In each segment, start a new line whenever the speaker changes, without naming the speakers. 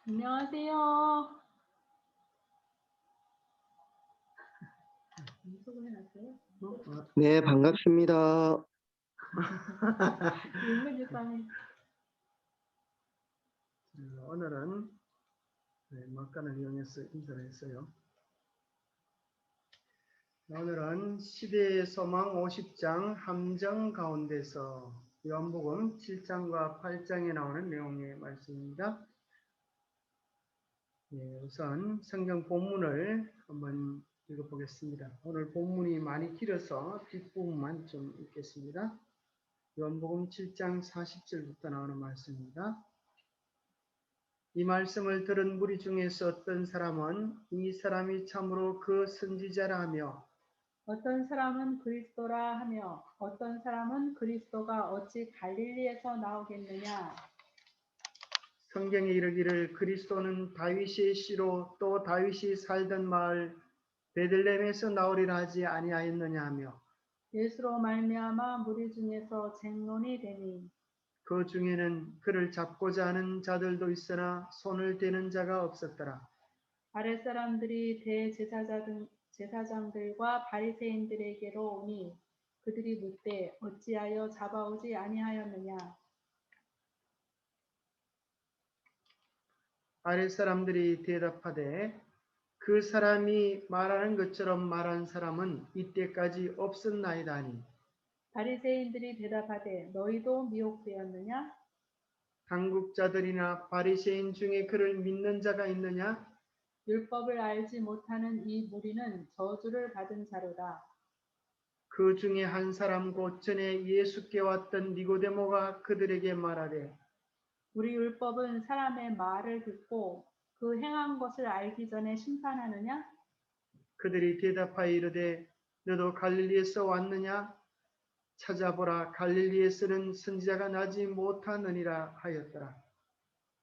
안녕하세요. 소개해놨어요?
네, 반갑습니다.
인물주사님.
오늘은 막간을 이용해서 인사를 했어요. 오늘은 시대의 소망 50장 함정 가운데서 요한복음 7장과 8장에 나오는 내용의 말씀입니다. 우선 성경 본문을 한번 읽어보겠습니다. 오늘 본문이 많이 길어서 뒷부분만 좀 읽겠습니다. 요한복음 7장 40절부터 나오는 말씀입니다. 이 말씀을 들은 무리 중에서 어떤 사람은 이 사람이 참으로 그 선지자라 하며
어떤 사람은 그리스도라 하며 어떤 사람은 그리스도가 어찌 갈릴리에서 나오겠느냐.
성경에 이르기를 그리스도는 다윗의 씨로 또 다윗이 살던 마을 베들레헴에서 나오리라 하지 아니하였느냐 하며
예수로 말미암아 무리 중에서 쟁론이 되니
그 중에는 그를 잡고자 하는 자들도 있으나 손을 대는 자가 없었더라.
아랫사람들이 제사장들과 바리새인들에게로 오니 그들이 묻되 어찌하여 잡아오지 아니하였느냐.
아랫사람들이 대답하되 그 사람이 말하는 것처럼 말한 사람은 이때까지 없었나이다 하니
바리새인들이 대답하되 너희도 미혹되었느냐.
당국자들이나 바리새인 중에 그를 믿는 자가 있느냐?
율법을 알지 못하는 이 무리는 저주를 받은 자로다.
그 중에 한 사람 곧 전에 예수께 왔던 니고데모가 그들에게 말하되
우리 율법은 사람의 말을 듣고 그 행한 것을 알기 전에 심판하느냐?
그들이 대답하여 이르되 너도 갈릴리에서 왔느냐? 찾아보라 갈릴리에서는 선지자가 나지 못하느니라 하였더라.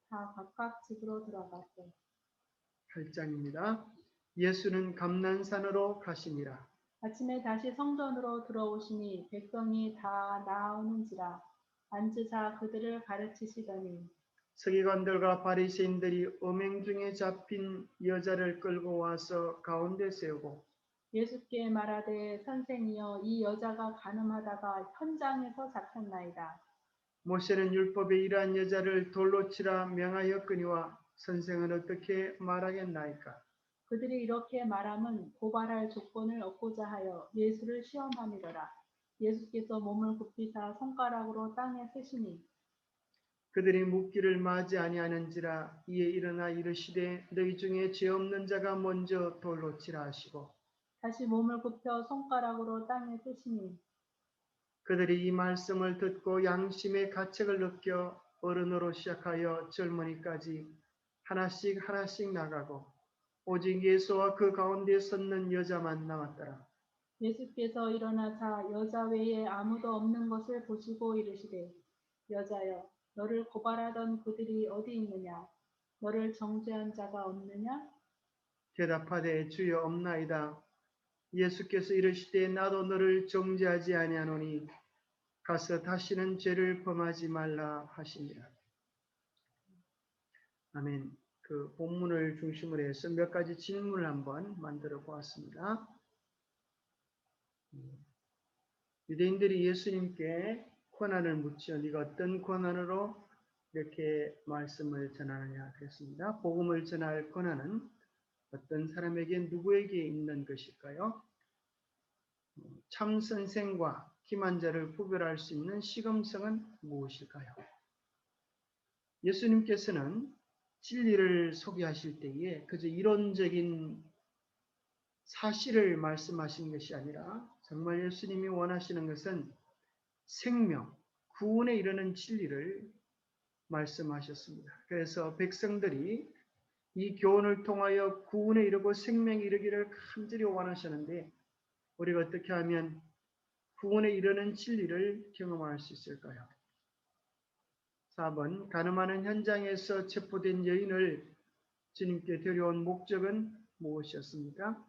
다 각각 집으로 들어갔고
8장입니다. 예수는 감난산으로 가시니라.
아침에 다시 성전으로 들어오시니 백성이 다 나오는지라 앉으사 그들을 가르치시더니
서기관들과 바리새인들이 음행 중에 잡힌 여자를 끌고 와서 가운데 세우고
예수께 말하되 선생이여 이 여자가 간음하다가 현장에서 잡혔나이다.
모세는 율법에 이러한 여자를 돌로 치라 명하였거니와 선생은 어떻게 말하겠나이까?
그들이 이렇게 말함은 고발할 조건을 얻고자 하여 예수를 시험함이더라. 예수께서 몸을 굽히사 손가락으로 땅에 쓰시니
그들이 묻기를 마지 아니하는지라. 이에 일어나 이르시되 너희 중에 죄 없는 자가 먼저 돌로 치라 하시고
다시 몸을 굽혀 손가락으로 땅에 쓰시니
그들이 이 말씀을 듣고 양심의 가책을 느껴 어른으로 시작하여 젊은이까지 하나씩 하나씩 나가고 오직 예수와 그 가운데 섰는 여자만 남았더라.
예수께서 일어나사 여자 외에 아무도 없는 것을 보시고 이르시되 여자여 너를 고발하던 그들이 어디 있느냐 너를 정죄한 자가 없느냐.
대답하되 주여 없나이다. 예수께서 이르시되 나도 너를 정죄하지 아니하노니 가서 다시는 죄를 범하지 말라 하시니라. 아멘. 그 본문을 중심으로 해서 몇 가지 질문을 한번 만들어 보았습니다. 유대인들이 예수님께 권한을 묻죠. 네가 어떤 권한으로 이렇게 말씀을 전하느냐 그랬습니다. 복음을 전할 권한은 어떤 사람에게 누구에게 있는 것일까요? 참 선생과 기만자를 구별할 수 있는 시금성은 무엇일까요? 예수님께서는 진리를 소개하실 때에 그저 이론적인 사실을 말씀하시는 것이 아니라 정말 예수님이 원하시는 것은 생명, 구원에 이르는 진리를 말씀하셨습니다. 그래서 백성들이 이 교훈을 통하여 구원에 이르고 생명에 이르기를 간절히 원하셨는데 우리가 어떻게 하면 구원에 이르는 진리를 경험할 수 있을까요? 4번 간음하는 현장에서 체포된 여인을 주님께 데려온 목적은 무엇이었습니까?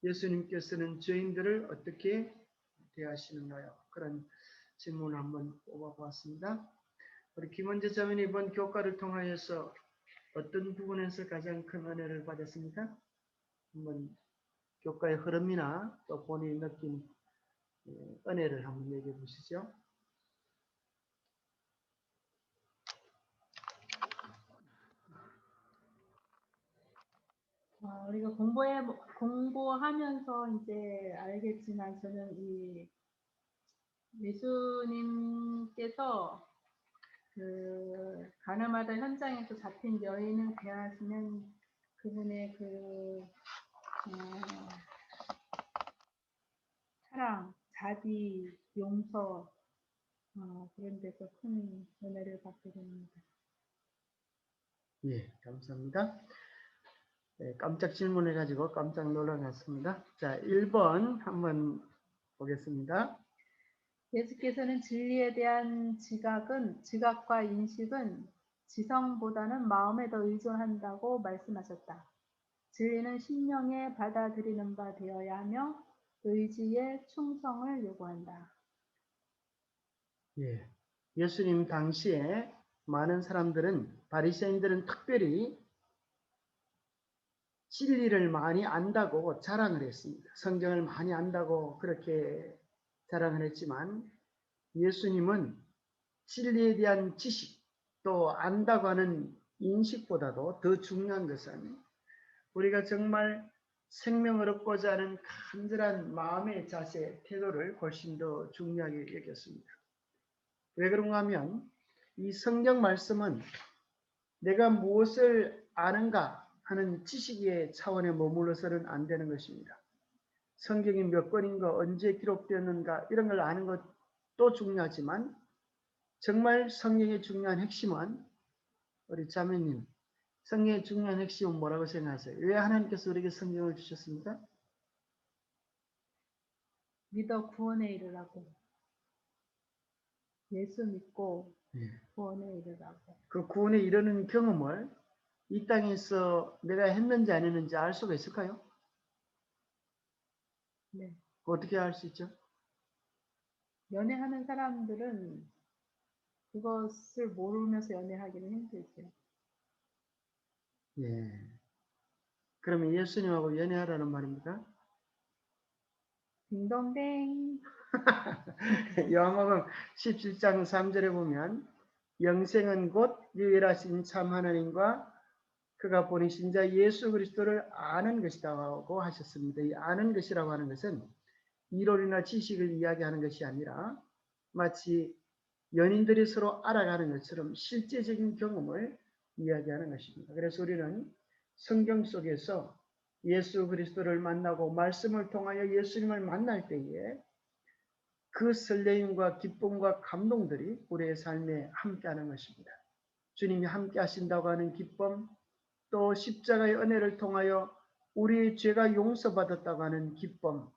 예수님께서는 죄인들을 어떻게 대하시는가요? 그런 질문을 한번 뽑아보았습니다. 우리 김원재 자매는 이번 교과를 통하여서 어떤 부분에서 가장 큰 은혜를 받았습니까? 한번 교과의 흐름이나 또 본인이 느낀 은혜를 한번 얘기해 보시죠.
우리가 공부하면서 이제 알겠지만 저는 이 예수님께서 그 가늠하다 현장에서 잡힌 여인을 대하시는 그분의 사랑, 자비, 용서 그런 데서 큰 은혜를 받게 됩니다.
예, 감사합니다. 네, 깜짝 질문해가지고 깜짝 놀라갔습니다. 자, 1번 한번 보겠습니다.
예수께서는 진리에 대한 지각과 인식은 지성보다는 마음에 더 의존한다고 말씀하셨다. 진리는 심령에 받아들이는 바 되어야 하며 의지에 충성을 요구한다.
예, 예수님 당시에 많은 사람들은 바리새인들은 특별히 진리를 많이 안다고 자랑을 했습니다. 성경을 많이 안다고 그렇게 자랑을 했지만 예수님은 진리에 대한 지식 또 안다고 하는 인식보다도 더 중요한 것은 우리가 정말 생명을 얻고자 하는 간절한 마음의 자세, 태도를 훨씬 더 중요하게 여겼습니다. 왜 그런가 하면 이 성경 말씀은 내가 무엇을 아는가 하는 지식의 차원에 머물러서는 안 되는 것입니다. 성경이 몇 권인가 언제 기록되었는가 이런 걸 아는 것도 중요하지만 정말 성경의 중요한 핵심은 우리 자매님 성경의 중요한 핵심은 뭐라고 생각하세요? 왜 하나님께서 우리에게 성경을 주셨습니까?
믿어 구원에 이르라고. 예수 믿고 구원에 이르라고.
그 구원에 이르는 경험을 이 땅에서 내가 했는지 안 했는지 알 수가 있을까요?
네.
어떻게 알 수 있죠?
연애하는 사람들은 그것을 모르면서 연애하기는 힘들죠.
예. 그러면 예수님하고 연애하라는 말입니까?
딩동댕.
요한복음 17장 3절에 보면 영생은 곧 유일하신 참 하나님과 그가 보내신 자 예수 그리스도를 아는 것이라고 하셨습니다. 이 아는 것이라고 하는 것은 이론이나 지식을 이야기하는 것이 아니라 마치 연인들이 서로 알아가는 것처럼 실제적인 경험을 이야기하는 것입니다. 그래서 우리는 성경 속에서 예수 그리스도를 만나고 말씀을 통하여 예수님을 만날 때에 그 설레임과 기쁨과 감동들이 우리의 삶에 함께하는 것입니다. 주님이 함께 하신다고 하는 기쁨, 또 십자가의 은혜를 통하여 우리의 죄가 용서받았다고 하는 기쁨,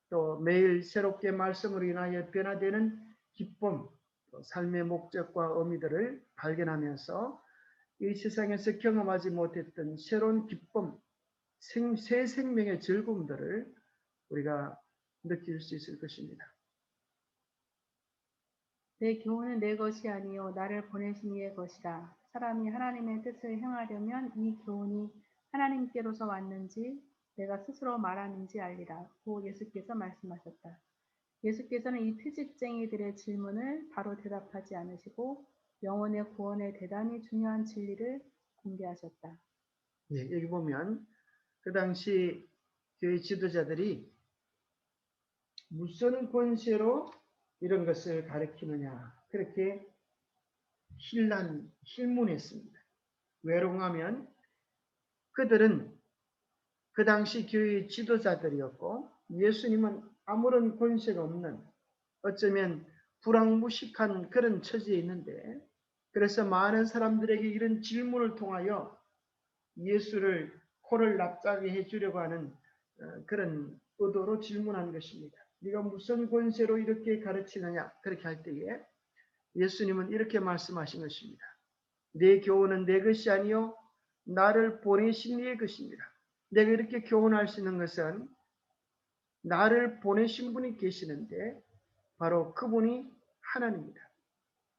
또 매일 새롭게 말씀으로 인하여 변화되는 기쁨, 또 삶의 목적과 의미들을 발견하면서 이 세상에서 경험하지 못했던 새로운 기쁨, 새 생명의 즐거움들을 우리가 느낄 수 있을 것입니다.
내 교훈은 내 것이 아니요 나를 보내신 이의 것이라. 사람이 하나님의 뜻을 행하려면 이 교훈이 하나님께로서 왔는지 내가 스스로 말하는지 알리라고 예수께서 말씀하셨다. 예수께서는 이 트집쟁이들의 질문을 바로 대답하지 않으시고 영혼의 구원에 대단히 중요한 진리를 공개하셨다.
예, 여기 보면 그 당시 교회 지도자들이 무슨 권세로 이런 것을 가르치느냐 그렇게 힐문했습니다. 왜롱하면 그들은 그 당시 교회의 지도자들이었고 예수님은 아무런 권세가 없는 어쩌면 불황무식한 그런 처지에 있는데 그래서 많은 사람들에게 이런 질문을 통하여 예수를 코를 납작게 해주려고 하는 그런 의도로 질문한 것입니다. 네가 무슨 권세로 이렇게 가르치느냐 그렇게 할 때에 예수님은 이렇게 말씀하신 것입니다. 내 교훈은 내 것이 아니요 나를 보내신 이의 것입니다. 내가 이렇게 교훈할 수 있는 것은 나를 보내신 분이 계시는데 바로 그분이 하나님입니다.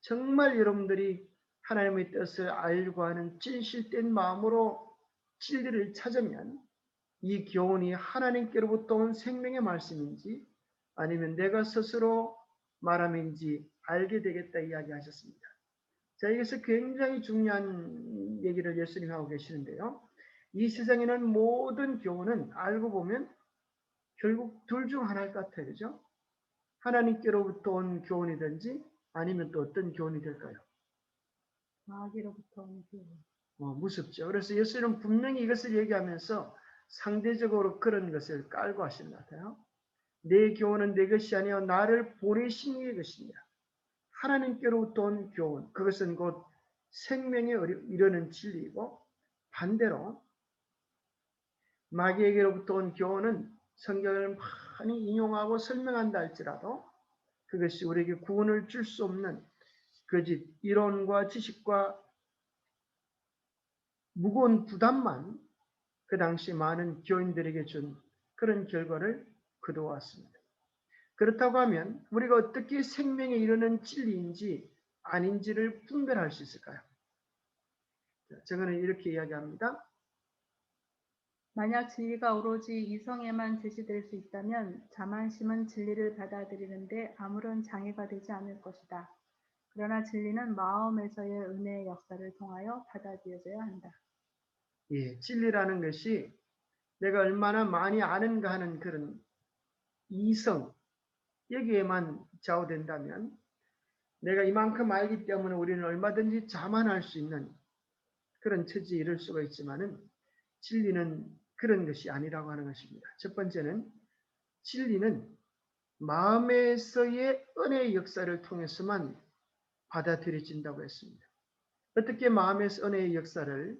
정말 여러분들이 하나님의 뜻을 알고 하는 진실된 마음으로 진리를 찾으면 이 교훈이 하나님께로부터 온 생명의 말씀인지 아니면 내가 스스로 말함인지 알게 되겠다 이야기하셨습니다. 자, 여기서 굉장히 중요한 얘기를 예수님이 하고 계시는데요. 이 세상에는 모든 교훈은 알고 보면 결국 둘 중 하나일 것 같아요. 그죠? 하나님께로부터 온 교훈이든지 아니면 또 어떤 교훈이 될까요?
마귀로부터 온 교훈.
무섭죠. 그래서 예수님은 분명히 이것을 얘기하면서 상대적으로 그런 것을 깔고 하시는 것 같아요. 내 교훈은 내 것이 아니요 나를 보내신 이의 것이니라. 하나님께로부터 온 교훈, 그것은 곧 생명에 이르는 진리이고 반대로 마귀에게로부터 온 교훈은 성경을 많이 인용하고 설명한다 할지라도 그것이 우리에게 구원을 줄 수 없는 거짓 이론과 지식과 무거운 부담만 그 당시 많은 교인들에게 준 그런 결과를 거두어왔습니다. 그렇다고 하면 우리가 어떻게 생명에 이르는 진리인지 아닌지를 분별할 수 있을까요? 저는 이렇게 이야기합니다.
만약 진리가 오로지 이성에만 제시될 수 있다면 자만심은 진리를 받아들이는데 아무런 장애가 되지 않을 것이다. 그러나 진리는 마음에서의 은혜의 역사를 통하여 받아들여져야 한다.
예, 진리라는 것이 내가 얼마나 많이 아는가 하는 그런 이성, 여기에만 좌우된다면 내가 이만큼 알기 때문에 우리는 얼마든지 자만할 수 있는 그런 처지에 이를 수가 있지만은 진리는 그런 것이 아니라고 하는 것입니다. 첫 번째는 진리는 마음에서의 은혜의 역사를 통해서만 받아들여진다고 했습니다. 어떻게 마음에서 은혜의 역사를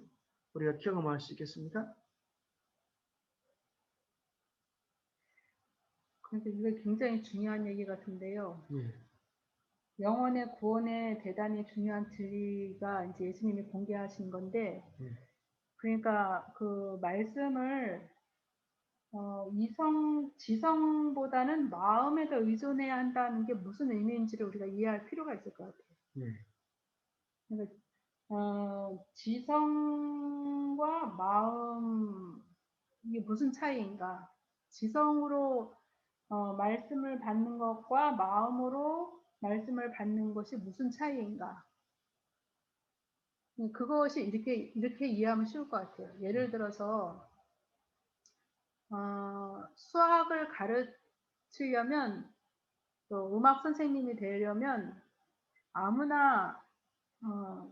우리가 경험할 수 있겠습니까?
그래서 이게 굉장히 중요한 얘기 같은데요.
예.
영혼의 구원에 대단히 중요한 진리가 이제 예수님이 공개하신 건데, 그러니까 그 말씀을 지성보다는 마음에 더 의존해야 한다는 게 무슨 의미인지를 우리가 이해할 필요가 있을 것 같아요. 그러니까 지성과 마음 이게 무슨 차이인가? 지성으로 말씀을 받는 것과 마음으로 말씀을 받는 것이 무슨 차이인가? 그것이 이렇게 이해하면 쉬울 것 같아요. 예를 들어서 수학을 가르치려면 또 음악 선생님이 되려면 아무나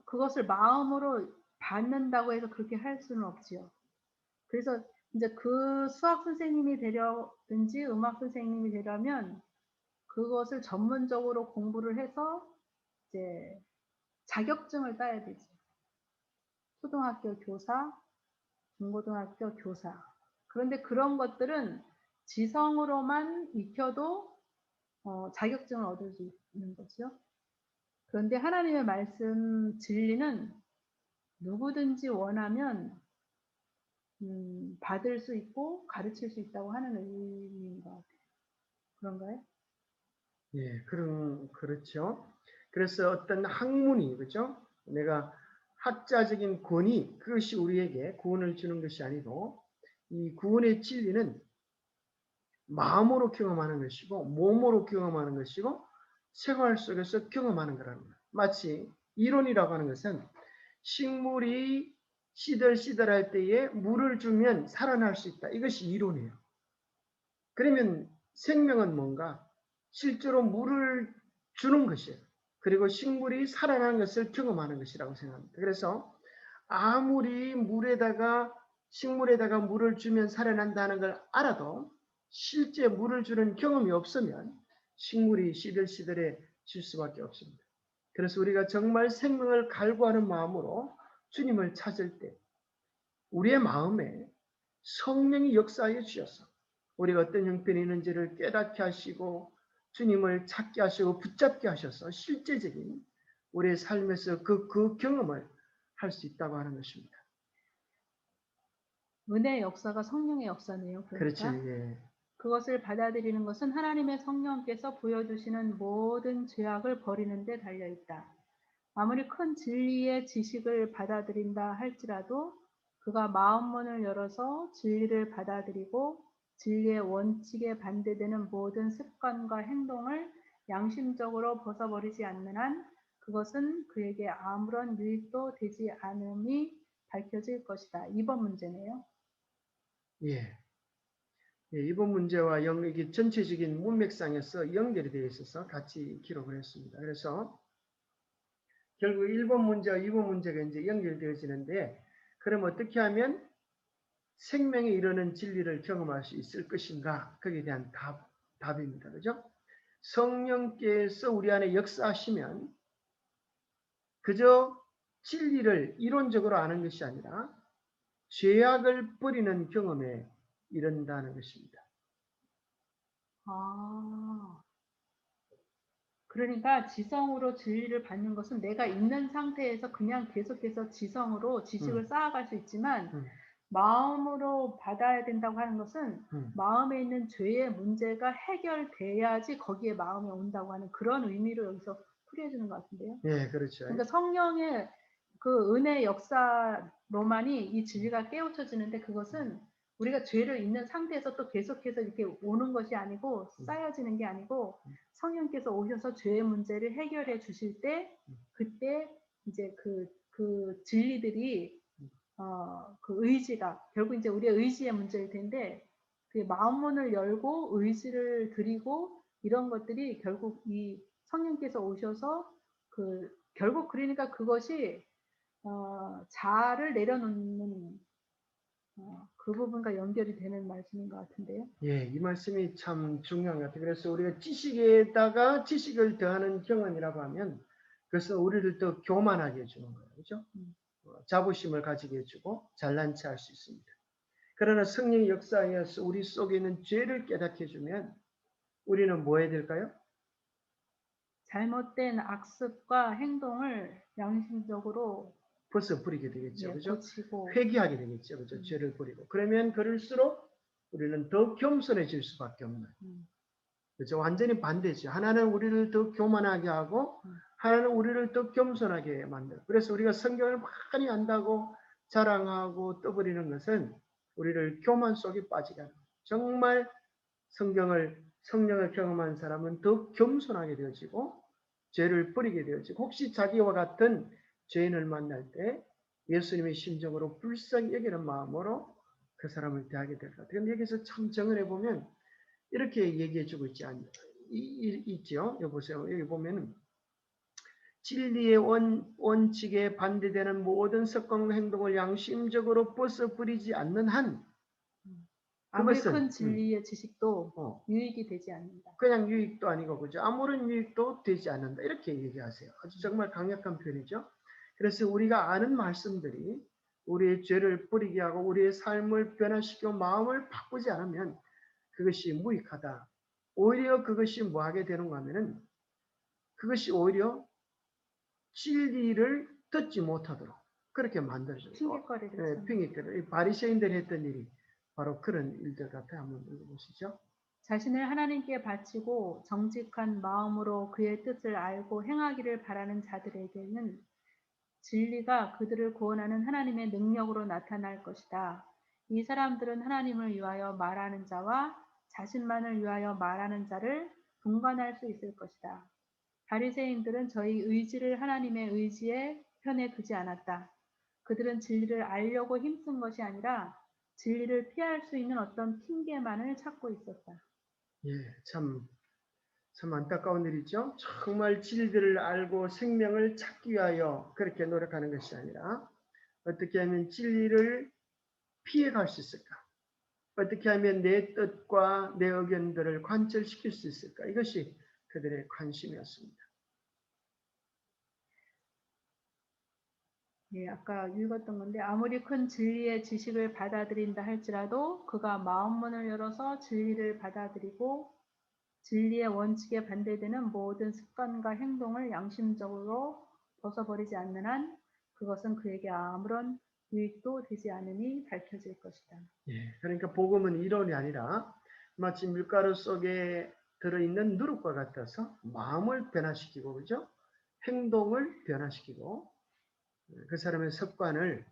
그것을 마음으로 받는다고 해서 그렇게 할 수는 없지요. 그래서 이제 그 수학 선생님이 되려든지 음악 선생님이 되려면 그것을 전문적으로 공부를 해서 이제 자격증을 따야 되지. 초등학교 교사, 중고등학교 교사. 그런데 그런 것들은 지성으로만 익혀도 자격증을 얻을 수 있는 거죠. 그런데 하나님의 말씀 진리는 누구든지 원하면 받을 수 있고 가르칠 수 있다고 하는 의미인 것 같아요. 그런가요?
예, 그렇죠. 그래서 어떤 학문이, 그죠? 내가 학자적인 권위, 그것이 우리에게 구원을 주는 것이 아니고, 이 구원의 진리는 마음으로 경험하는 것이고, 몸으로 경험하는 것이고, 생활 속에서 경험하는 거라는 거예요. 마치 이론이라고 하는 것은 식물이 시들시들할 때에 물을 주면 살아날 수 있다. 이것이 이론이에요. 그러면 생명은 뭔가? 실제로 물을 주는 것이에요. 그리고 식물이 살아나는 것을 경험하는 것이라고 생각합니다. 그래서 아무리 식물에다가 물을 주면 살아난다는 걸 알아도 실제 물을 주는 경험이 없으면 식물이 시들시들해질 수밖에 없습니다. 그래서 우리가 정말 생명을 갈구하는 마음으로 주님을 찾을 때 우리의 마음에 성령이 역사하여 주셔서 우리가 어떤 형편이 있는지를 깨닫게 하시고 주님을 찾게 하시고 붙잡게 하셔서 실제적인 우리의 삶에서 그 경험을 할 수 있다고 하는 것입니다.
은혜의 역사가 성령의 역사네요.
그렇죠.
그러니까
예.
그것을 받아들이는 것은 하나님의 성령께서 보여주시는 모든 죄악을 버리는 데 달려있다. 아무리 큰 진리의 지식을 받아들인다 할지라도 그가 마음문을 열어서 진리를 받아들이고 진리의 원칙에 반대되는 모든 습관과 행동을 양심적으로 벗어버리지 않는 한 그것은 그에게 아무런 유익도 되지 않음이 밝혀질 것이다. 2번 문제네요.
예. 예, 이번 문제와 이게 전체적인 문맥상에서 연결이 되어 있어서 같이 기록을 했습니다. 그래서 결국 1번 문제와 2번 문제가 이제 연결되어지는데, 그럼 어떻게 하면 생명에 이르는 진리를 경험할 수 있을 것인가? 거기에 대한 답입니다. 그죠? 성령께서 우리 안에 역사하시면 그저 진리를 이론적으로 아는 것이 아니라 죄악을 버리는 경험에 이른다는 것입니다.
그러니까 지성으로 진리를 받는 것은 내가 있는 상태에서 그냥 계속해서 지성으로 지식을 쌓아갈 수 있지만 마음으로 받아야 된다고 하는 것은 마음에 있는 죄의 문제가 해결돼야지 거기에 마음이 온다고 하는 그런 의미로 여기서 풀이해주는 것 같은데요.
네, 그렇죠.
그러니까 성령의 그 은혜의 역사로만이 이 진리가 깨우쳐지는데 그것은 우리가 죄를 있는 상태에서 또 계속해서 이렇게 오는 것이 아니고 쌓여지는 게 아니고 성령께서 오셔서 죄의 문제를 해결해 주실 때 그때 이제 그 진리들이 그 의지가 결국 이제 우리의 의지의 문제일 텐데 그 마음문을 열고 의지를 드리고 이런 것들이 결국 이 성령께서 오셔서 결국 그러니까 그것이 자아를 내려놓는 그 부분과 연결이 되는 말씀인 것 같은데요.
예, 이 말씀이 참 중요한 것 같아요. 그래서 우리가 지식에다가 지식을 더하는 경험이라고 하면 그것은 우리를 더 교만하게 해주는 거예요. 그죠? 자부심을 가지게 해주고 잘난 체 할 수 있습니다. 그러나 성령의 역사에서 우리 속에 있는 죄를 깨닫게 해주면 우리는 뭐 해야 될까요?
잘못된 악습과 행동을 양심적으로
벗어버리게 되겠죠. 그죠?
고치고
회개하게 되겠죠. 그죠? 죄를 버리고. 그러면 그럴수록 우리는 더 겸손해질 수밖에 없는. 그죠? 완전히 반대죠. 하나는 우리를 더 교만하게 하고 하나는 우리를 더 겸손하게 만들어. 그래서 우리가 성경을 많이 안다고 자랑하고 떠버리는 것은 우리를 교만 속에 빠지게 하는 거예요. 정말 성령을 경험한 사람은 더 겸손하게 되어지고 죄를 버리게 되어지고 혹시 자기와 같은 죄인을 만날 때 예수님의 심정으로 불쌍히 여기는 마음으로 그 사람을 대하게 될 것 같아요. 그런데 여기서 참 정언해 보면 이렇게 얘기해 주고 있죠. 여기 보세요. 여기 보면은 진리의 원칙에 반대되는 모든 습관과 행동을 양심적으로 벗어버리지 않는 한
아무리
그것은
큰 진리의 지식도 유익이 되지 않는다.
그냥 유익도 아니고 그죠? 아무런 유익도 되지 않는다. 이렇게 얘기하세요. 아주 정말 강력한 표현이죠. 그래서 우리가 아는 말씀들이 우리의 죄를 버리게 하고 우리의 삶을 변화시키고 마음을 바꾸지 않으면 그것이 무익하다. 오히려 그것이 뭐 하게 되는가 하면은 그것이 오히려 진리를 듣지 못하도록 그렇게 만들어져요.
핑계거리를
핑계거리. 바리새인들이 했던 일이 바로 그런 일들 같아요. 한번 읽어보시죠.
자신을 하나님께 바치고 정직한 마음으로 그의 뜻을 알고 행하기를 바라는 자들에게는 진리가 그들을 구원하는 하나님의 능력으로 나타날 것이다. 이 사람들은 하나님을 위하여 말하는 자와 자신만을 위하여 말하는 자를 분간할 수 있을 것이다. 바리새인들은 저희 의지를 하나님의 의지에 편에 두지 않았다. 그들은 진리를 알려고 힘쓴 것이 아니라 진리를 피할 수 있는 어떤 핑계만을 찾고 있었다.
예, 참 안타까운 일이죠. 정말 진리들을 알고 생명을 찾기 위하여 그렇게 노력하는 것이 아니라 어떻게 하면 진리를 피해갈 수 있을까? 어떻게 하면 내 뜻과 내 의견들을 관철시킬 수 있을까? 이것이 그들의 관심이었습니다.
예, 아까 읽었던 건데 아무리 큰 진리의 지식을 받아들인다 할지라도 그가 마음문을 열어서 진리를 받아들이고 진리의 원칙에 반대되는 모든 습관과 행동을 양심적으로 벗어버리지 않는 한 그것은 그에게 아무런 유익도 되지 않으니 밝혀질 것이다.
예, 그러니까 복음은 이론이 아니라 마치 밀가루 속에 들어있는 누룩과 같아서 마음을 변화시키고 그죠? 행동을 변화시키고 그 사람의 습관을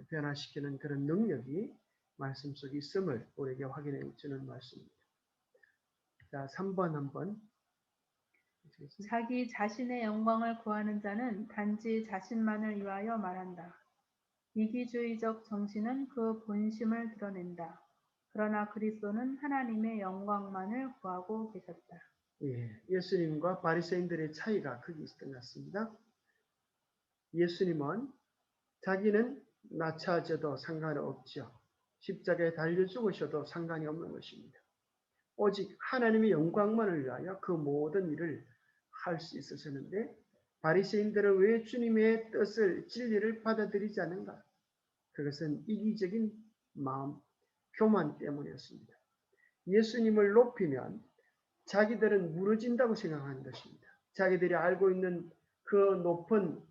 변화시키는 그런 능력이 말씀 속에 있음을 우리에게 확인해 주는 말씀입니다. 자, 3번 한번.
자기 자신의 영광을 구하는 자는 단지 자신만을 위하여 말한다. 이기주의적 정신은 그 본심을 드러낸다. 그러나 그리스도는 하나님의 영광만을 구하고 계셨다.
예, 예수님과 바리새인들의 차이가 크게 있었던 것 같습니다. 예수님은 자기는 낮춰져도 상관없죠. 십자가에 달려 죽으셔도 상관이 없는 것입니다. 오직 하나님의 영광만을 위하여 그 모든 일을 할 수 있으셨는데 바리새인들은 왜 주님의 뜻을 진리를 받아들이지 않는가? 그것은 이기적인 마음, 교만 때문이었습니다. 예수님을 높이면 자기들은 무너진다고 생각하는 것입니다. 자기들이 알고 있는 그 높은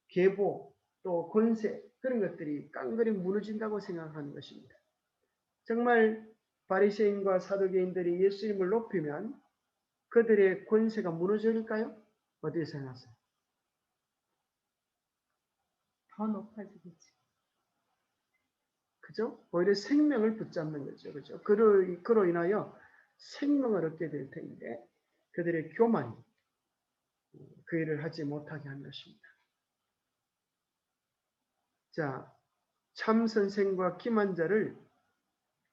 계보 또 권세 그런 것들이 깡그리 무너진다고 생각하는 것입니다. 정말 바리새인과 사두개인들이 예수님을 높이면 그들의 권세가 무너질까요? 어떻게 생각하세요?
더 높아지겠지.
그죠? 오히려 생명을 붙잡는 거죠. 그죠? 그로 인하여 생명을 얻게 될 텐데 그들의 교만이 그 일을 하지 못하게 한 것입니다. 자, 참 선생과 기만자를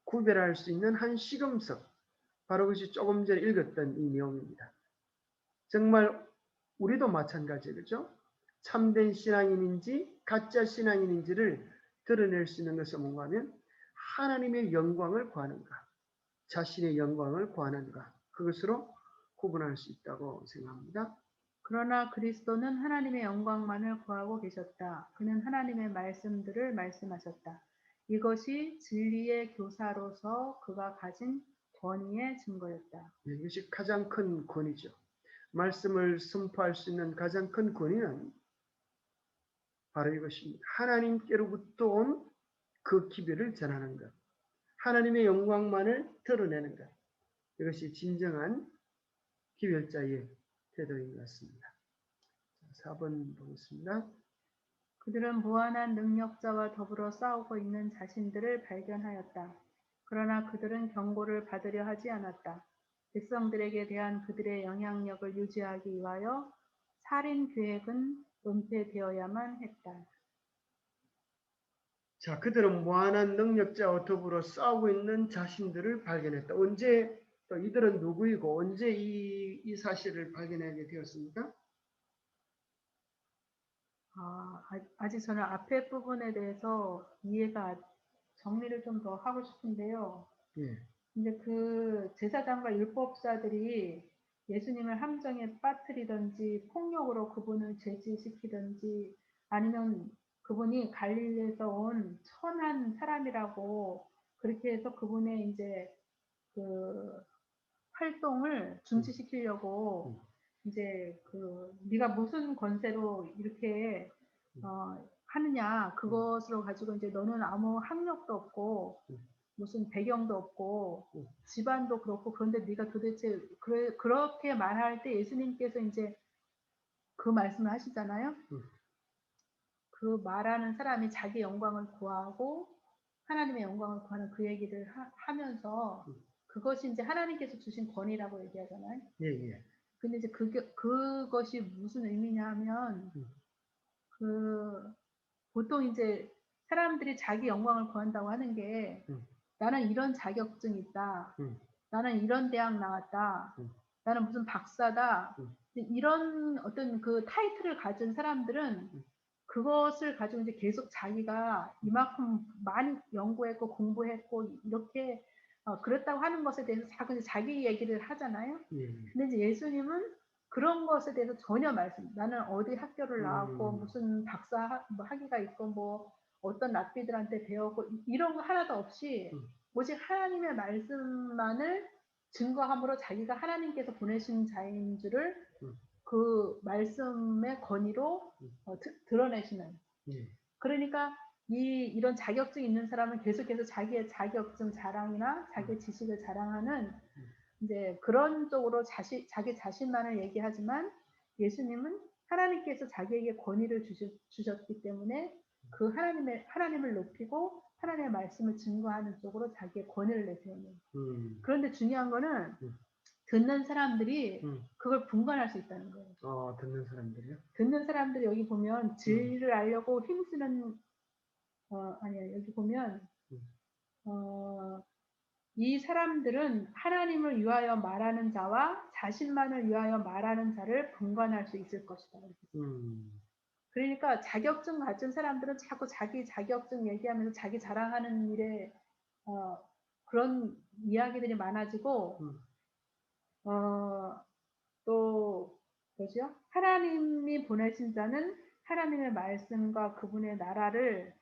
구별할 수 있는 한 시금석, 바로 그것이 조금 전에 읽었던 이 내용입니다. 정말 우리도 마찬가지죠. 그죠? 참된 신앙인인지 가짜 신앙인인지를 드러낼 수 있는 것은 뭔가 하면 하나님의 영광을 구하는가, 자신의 영광을 구하는가, 그것으로 구분할 수 있다고 생각합니다.
그러나 그리스도는 하나님의 영광만을 구하고 계셨다. 그는 하나님의 말씀들을 말씀하셨다. 이것이 진리의 교사로서 그가 가진 권위의 증거였다.
이것이 가장 큰 권위죠. 말씀을 선포할 수 있는 가장 큰 권위는 바로 이것입니다. 하나님께로부터 온 그 기별을 전하는 것. 하나님의 영광만을 드러내는 것. 이것이 진정한 기별자의 태도인 것 같습니다. 4번 보겠습니다.
그들은 무한한 능력자와 더불어 싸우고 있는 자신들을 발견하였다. 그러나 그들은 경고를 받으려 하지 않았다. 백성들에게 대한 그들의 영향력을 유지하기 위하여 살인 계획은 은폐되어야만 했다.
자, 그들은 무한한 능력자와 더불어 싸우고 있는 자신들을 발견했다. 언제 또 이들은 누구이고 언제 이 사실을 발견하게 되었습니까?
아직 저는 앞에 부분에 대해서 이해가 정리를 좀 더 하고 싶은데요.
예.
근데 그 제사장과 율법사들이 예수님을 함정에 빠뜨리든지 폭력으로 그분을 제지시키든지 아니면 그분이 갈릴리에서 온 천한 사람이라고 그렇게 해서 그분의 이제 그 활동을 중지시키려고 이제 그 네가 무슨 권세로 이렇게 하느냐 그것으로 가지고 이제 너는 아무 학력도 없고 무슨 배경도 없고 집안도 그렇고 그런데 네가 도대체 그렇게 말할 때 예수님께서 이제 그 말씀을 하시잖아요. 그 말하는 사람이 자기 영광을 구하고 하나님의 영광을 구하는 그 얘기를 하면서 그것이 이제 하나님께서 주신 권위라고 얘기하잖아요.
예, 예.
근데 이제 그것이 무슨 의미냐 하면 그 보통 이제 사람들이 자기 영광을 구한다고 하는 게 나는 이런 자격증이 있다. 나는 이런 대학 나왔다. 나는 무슨 박사다. 이런 어떤 그 타이틀을 가진 사람들은 그것을 가지고 이제 계속 자기가 이만큼 많이 연구했고 공부했고 이렇게 그랬다고 하는 것에 대해서 자기 얘기를 하잖아요. 근데 이제 예수님은 그런 것에 대해서 전혀 나는 어디 학교를 나왔고 무슨 박사 학위가 있고 뭐 어떤 랍비들한테 배웠고 이런 거 하나도 없이 오직 하나님의 말씀만을 증거함으로 자기가 하나님께서 보내신 자인 줄을 그 말씀의 권위로 드러내시는. 그러니까 이런 자격증 있는 사람은 계속해서 자기의 자격증 자랑이나 자기의 지식을 자랑하는 이제 그런 쪽으로 자기 자신만을 얘기하지만 예수님은 하나님께서 자기에게 권위를 주셨기 때문에 그 하나님을 높이고 하나님의 말씀을 증거하는 쪽으로 자기의 권위를 내세우는. 그런데 중요한 거는 듣는 사람들이 그걸 분간할 수 있다는 거예요.
듣는 사람들이요?
듣는 사람들이 여기 보면 진리를 알려고 힘쓰는 아니야 여기 보면 이 사람들은 하나님을 위하여 말하는 자와 자신만을 위하여 말하는 자를 분간할 수 있을 것이다. 그러니까 자격증 가진 사람들은 자꾸 자기 자격증 얘기하면서 자기 자랑하는 일에 그런 이야기들이 많아지고 또 뭐죠? 하나님이 보내신 자는 하나님의 말씀과 그분의 나라를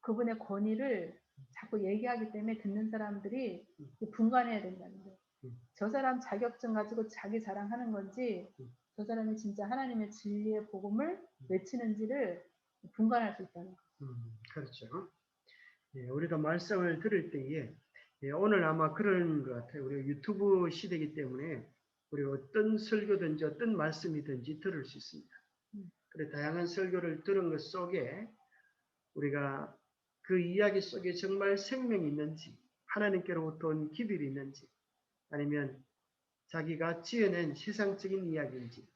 그분의 권위를 자꾸 얘기하기 때문에 듣는 사람들이 분간해야 된다는 거예요. 저 사람 자격증 가지고 자기 자랑하는 건지 저 사람이 진짜 하나님의 진리의 복음을 외치는지를 분간할 수 있다는 거예요.
그렇죠. 예, 우리가 말씀을 들을 때에 오늘 아마 그런 것 같아요. 우리가 유튜브 시대이기 때문에 우리 어떤 설교든지 어떤 말씀이든지 들을 수 있습니다. 그래 다양한 설교를 들은 것 속에 우리가 그 이야기 속에 정말 생명이 있는지 하나님께로부터 온 기별이 있는지 아니면 자기가 지어낸 세상적인 이야기인지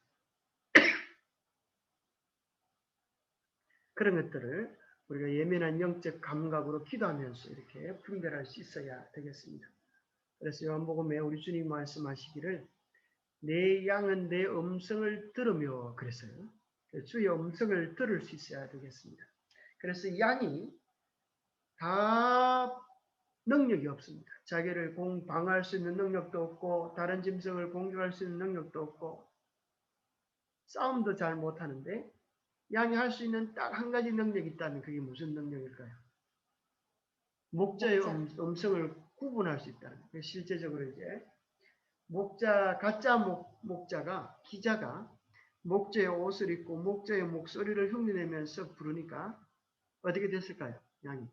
그런 것들을 우리가 예민한 영적 감각으로 기도하면서 이렇게 분별할 수 있어야 되겠습니다. 그래서 요한복음에 우리 주님 말씀하시기를 내 양은 내 음성을 들으며 그랬어요. 주의 음성을 들을 수 있어야 되겠습니다. 그래서 양이 다 능력이 없습니다. 자기를 방어할 수 있는 능력도 없고 다른 짐승을 공격할 수 있는 능력도 없고 싸움도 잘 못하는데 양이 할 수 있는 딱 한 가지 능력이 있다면 그게 무슨 능력일까요? 목자의 음성을 구분할 수 있다는 거예요. 실제적으로 이제 가짜 목자가 기자가 목자의 옷을 입고 목자의 목소리를 흉내내면서 부르니까 어떻게 됐을까요? 양이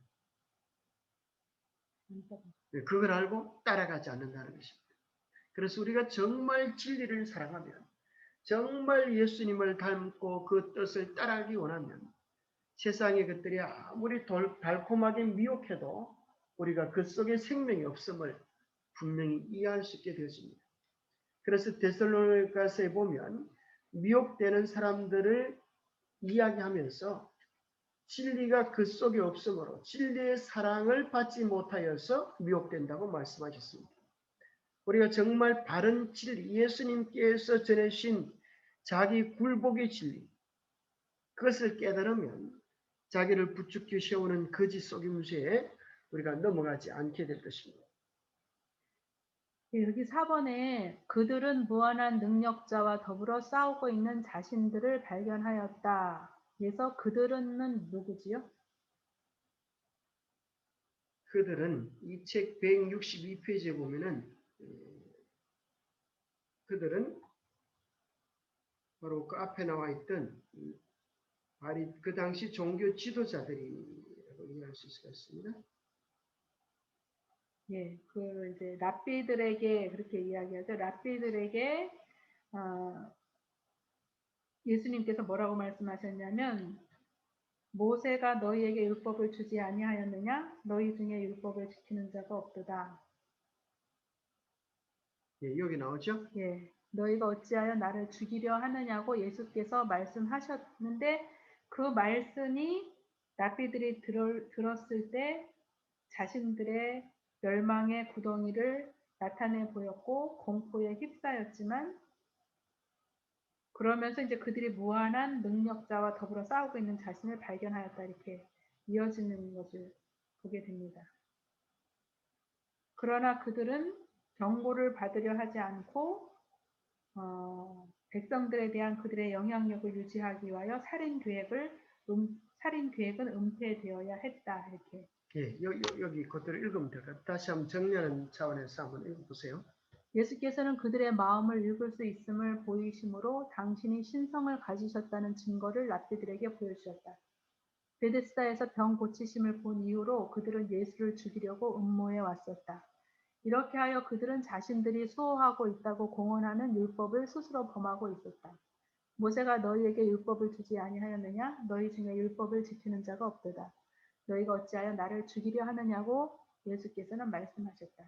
그걸 알고 따라가지 않는다는 것입니다. 그래서 우리가 정말 진리를 사랑하면 정말 예수님을 닮고 그 뜻을 따라하기 원하면 세상의 것들이 아무리 달콤하게 미혹해도 우리가 그 속에 생명이 없음을 분명히 이해할 수 있게 되어집니다. 그래서 데살로니가서에 보면 미혹되는 사람들을 이야기하면서 진리가 그 속에 없으므로 진리의 사랑을 받지 못하여서 미혹된다고 말씀하셨습니다. 우리가 정말 바른 진리, 예수님께서 전해주신 자기 굴복의 진리, 그것을 깨달으면 자기를 부추겨 세우는 거짓 속임수에 우리가 넘어가지 않게 될 것입니다.
여기 4번에 그들은 무한한 능력자와 더불어 싸우고 있는 자신들을 발견하였다. 그래서 그들은 누구지요?
그들은 이 책 162페이지에 보면은 그들은 바로 그 앞에 나와 있던 그 당시 종교 지도자들이라고 이해할 수 있을 것 같습니다.
예, 그 이제 랍비들에게 그렇게 이야기하죠. 랍비들에게 예수님께서 뭐라고 말씀하셨냐면 모세가 너희에게 율법을 주지 아니하였느냐? 너희 중에 율법을 지키는 자가 없도다.
예, 여기 나오죠?
예, 너희가 어찌하여 나를 죽이려 하느냐고 예수께서 말씀하셨는데 그 말씀이 랍비들이 들었을 때 자신들의 멸망의 구덩이를 나타내 보였고 공포에 휩싸였지만 그러면서 이제 그들이 무한한 능력자와 더불어 싸우고 있는 자신을 발견하였다 이렇게 이어지는 것을 보게 됩니다. 그러나 그들은 경고를 받으려 하지 않고 백성들에 대한 그들의 영향력을 유지하기 위하여 살인 계획은 은폐되어야 했다 이렇게.
예, 여기 그것들을 읽으면 될 것 같아요. 다시 한번 정리하는 차원에서 한번 읽어보세요.
예수께서는 그들의 마음을 읽을 수 있음을 보이심으로 당신이 신성을 가지셨다는 증거를 랍비들에게 보여주셨다. 베데스다에서 병 고치심을 본 이후로 그들은 예수를 죽이려고 음모해 왔었다. 이렇게 하여 그들은 자신들이 수호하고 있다고 공언하는 율법을 스스로 범하고 있었다. 모세가 너희에게 율법을 주지 아니하였느냐? 너희 중에 율법을 지키는 자가 없도다. 너희가 어찌하여 나를 죽이려 하느냐고 예수께서는 말씀하셨다.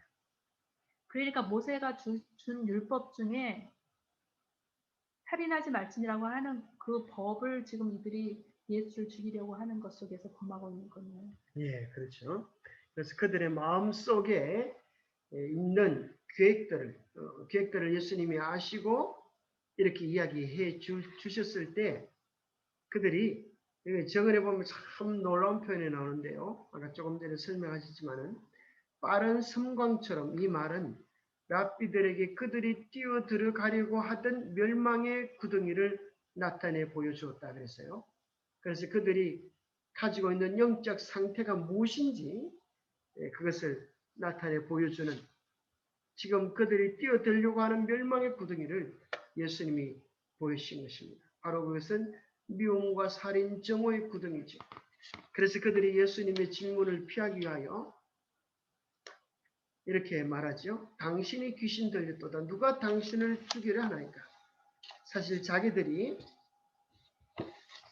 그러니까 모세가 준 율법 중에 살인하지 말지니라고 하는 그 법을 지금 이들이 예수를 죽이려고 하는 것 속에서 범하고 있는 거네요.
예, 그렇죠. 그래서 그들의 마음 속에 있는 계획들을 예수님이 아시고 이렇게 이야기해 주셨을 때 그들이 정언해 보면 참 놀라운 표현이 나오는데요. 아까 조금 전에 설명하셨지만은 빠른 섬광처럼 이 말은 랍비들에게 그들이 뛰어들어가려고 하던 멸망의 구덩이를 나타내 보여주었다 그랬어요. 그래서 그들이 가지고 있는 영적 상태가 무엇인지 그것을 나타내 보여주는 지금 그들이 뛰어들려고 하는 멸망의 구덩이를 예수님이 보여주신 것입니다. 바로 그것은 미움과 살인, 정오의 구덩이죠. 그래서 그들이 예수님의 질문을 피하기 위하여 이렇게 말하죠. 당신이 귀신 들렸도다. 누가 당신을 죽이려 하나이까? 사실 자기들이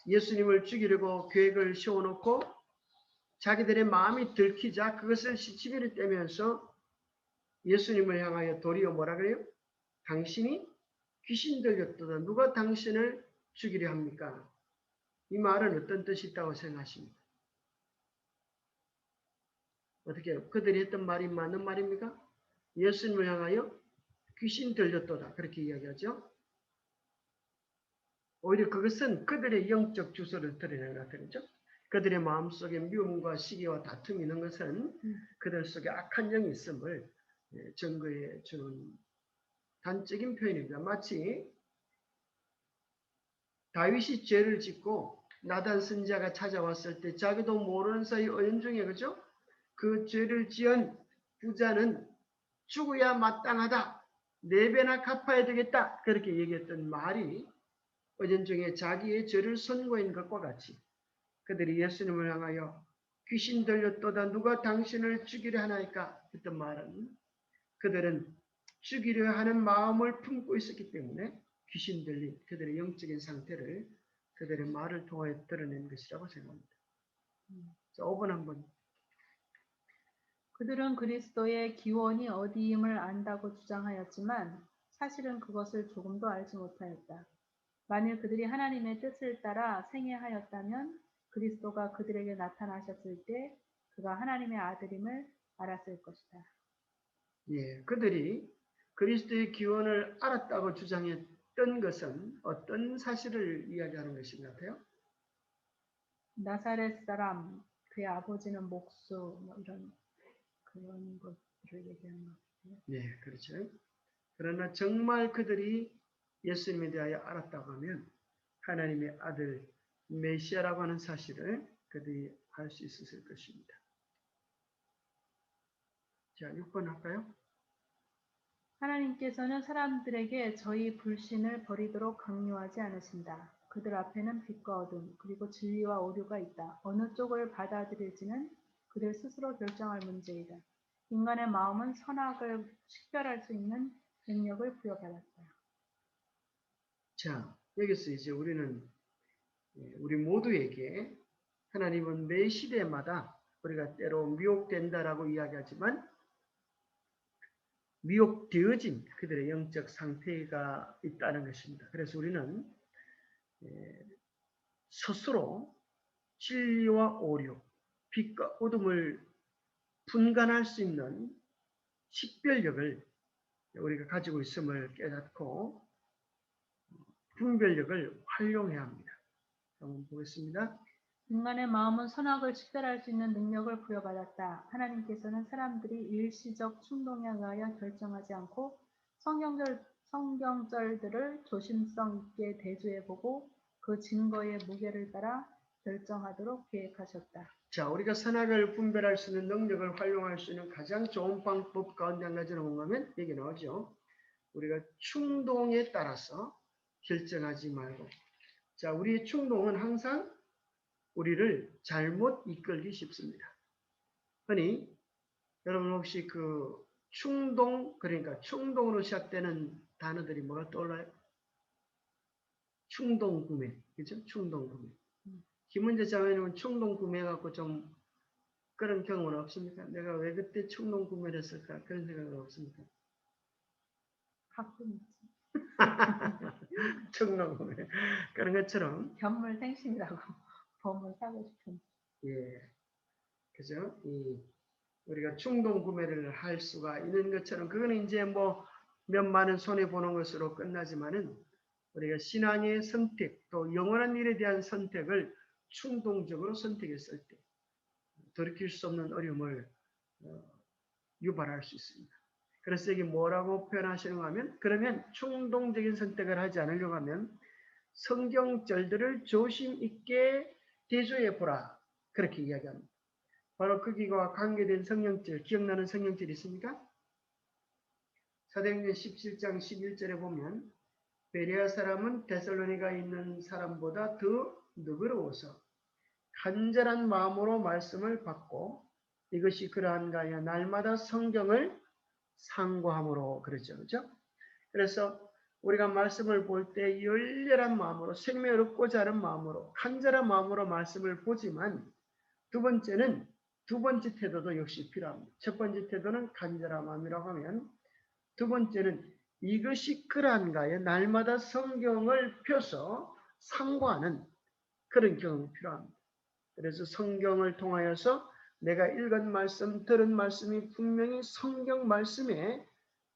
예수님을 죽이려고 계획을 세워놓고 자기들의 마음이 들키자 그것을 시치미를 떼면서 예수님을 향하여 도리어 뭐라 그래요? 당신이 귀신 들렸도다. 누가 당신을 죽이려 합니까? 이 말은 어떤 뜻이 있다고 생각하십니까? 어떻게 해요? 그들이 했던 말이 맞는 말입니까? 예수님을 향하여 귀신 들렸도다. 그렇게 이야기하죠. 오히려 그것은 그들의 영적 주소를 드러내는 것 같죠. 그들의 마음속에 미움과 시기와 다툼이 있는 것은 그들 속에 악한 영이 있음을 증거해 주는 단적인 표현입니다. 마치 다윗이 죄를 짓고 나단 선지자가 찾아왔을 때 자기도 모르는 사이 은연중에 그죠? 그 죄를 지은 부자는 죽어야 마땅하다. 4배나 갚아야 되겠다. 그렇게 얘기했던 말이 은연중에 자기의 죄를 선고한 것과 같이 그들이 예수님을 향하여 귀신 들렸도다. 누가 당신을 죽이려 하나이까? 했던 말은 그들은 죽이려 하는 마음을 품고 있었기 때문에 귀신 들린 그들의 영적인 상태를 그들의 말을 통하여 드러낸 것이라고 생각합니다. 자, 5번 한번.
그들은 그리스도의 기원이 어디임을 안다고 주장하였지만 사실은 그것을 조금도 알지 못하였다. 만일 그들이 하나님의 뜻을 따라 생애하였다면 그리스도가 그들에게 나타나셨을 때 그가 하나님의 아들임을 알았을 것이다.
예, 그들이 그리스도의 기원을 알았다고 주장했던 것은 어떤 사실을 이야기하는 것인 것 같아요?
나사렛 사람, 그의 아버지는 목수, 이런 그런 것들을 얘기하는 것 같아요.
네, 그렇죠. 그러나 정말 그들이 예수님에 대하여 알았다고 하면 하나님의 아들 메시아라고 하는 사실을 그들이 알 수 있었을 것입니다. 자, 6번 할까요?
하나님께서는 사람들에게 저희 불신을 버리도록 강요하지 않으신다. 그들 앞에는 빛과 어둠, 그리고 진리와 오류가 있다. 어느 쪽을 받아들일지는 그들 스스로 결정할 문제이다. 인간의 마음은 선악을 식별할 수 있는 능력을 부여받았다.
자, 여기서 이제 우리는 우리 모두에게 하나님은 매 시대마다 우리가 때로 미혹된다라고 이야기하지만 미혹되어진 그들의 영적 상태가 있다는 것입니다. 그래서 우리는 스스로 진리와 오류, 빛과 어둠을 분간할 수 있는 식별력을 우리가 가지고 있음을 깨닫고 분별력을 활용해야 합니다. 한번 보겠습니다.
인간의 마음은 선악을 식별할 수 있는 능력을 부여받았다. 하나님께서는 사람들이 일시적 충동에 의하여 결정하지 않고 성경절들을 조심성 있게 대조해보고 그 증거의 무게를 따라 결정하도록 계획하셨다.
자, 우리가 선악을 분별할 수 있는 능력을 활용할 수 있는 가장 좋은 방법 가운데 한 가지는 뭔가 하면 얘기 나오죠. 우리가 충동에 따라서 결정하지 말고. 자, 우리의 충동은 항상 우리를 잘못 이끌기 쉽습니다. 흔히 여러분 혹시 그 충동, 그러니까 충동으로 시작되는 단어들이 뭐가 떠올라요? 충동 구매, 그죠? 충동 구매. 김은재 자매님은 충동 구매 갖고 좀 그런 경험은 없습니까? 내가 왜 그때 충동 구매를 했을까? 그런 생각은 없습니까?
가끔 있지.
충동 구매. 그런 것처럼,
견물생심이라고 범을 사고 싶은.
예, 그죠? 우리가 충동 구매를 할 수가 있는 것처럼, 그거는 이제 뭐 몇만 원 손해보는 것으로 끝나지만은, 우리가 신앙의 선택, 또 영원한 일에 대한 선택을 충동적으로 선택했을 때, 돌이킬 수 없는 어려움을 유발할 수 있습니다. 그래서 여기 뭐라고 표현하시는가 하면, 그러면 충동적인 선택을 하지 않으려고 하면 성경절들을 조심 있게 대조해 보라. 그렇게 이야기합니다. 바로 거기와 관계된 성경절, 기억나는 성경절이 있습니까? 사도행전 17장 11절에 보면 베레아 사람은 데살로니가에 있는 사람보다 더 너그러워서 간절한 마음으로 말씀을 받고 이것이 그러한가 하여 날마다 성경을 상고함으로 그러죠. 그죠? 그래서 우리가 말씀을 볼 때 열렬한 마음으로 생명을 얻고자 하는 마음으로 간절한 마음으로 말씀을 보지만 두 번째는 두 번째 태도도 역시 필요합니다. 첫 번째 태도는 간절한 마음이라고 하면 두 번째는 이것이 그러한가에 날마다 성경을 펴서 상고하는 그런 경험이 필요합니다. 그래서 성경을 통하여서 내가 읽은 말씀, 들은 말씀이 분명히 성경 말씀에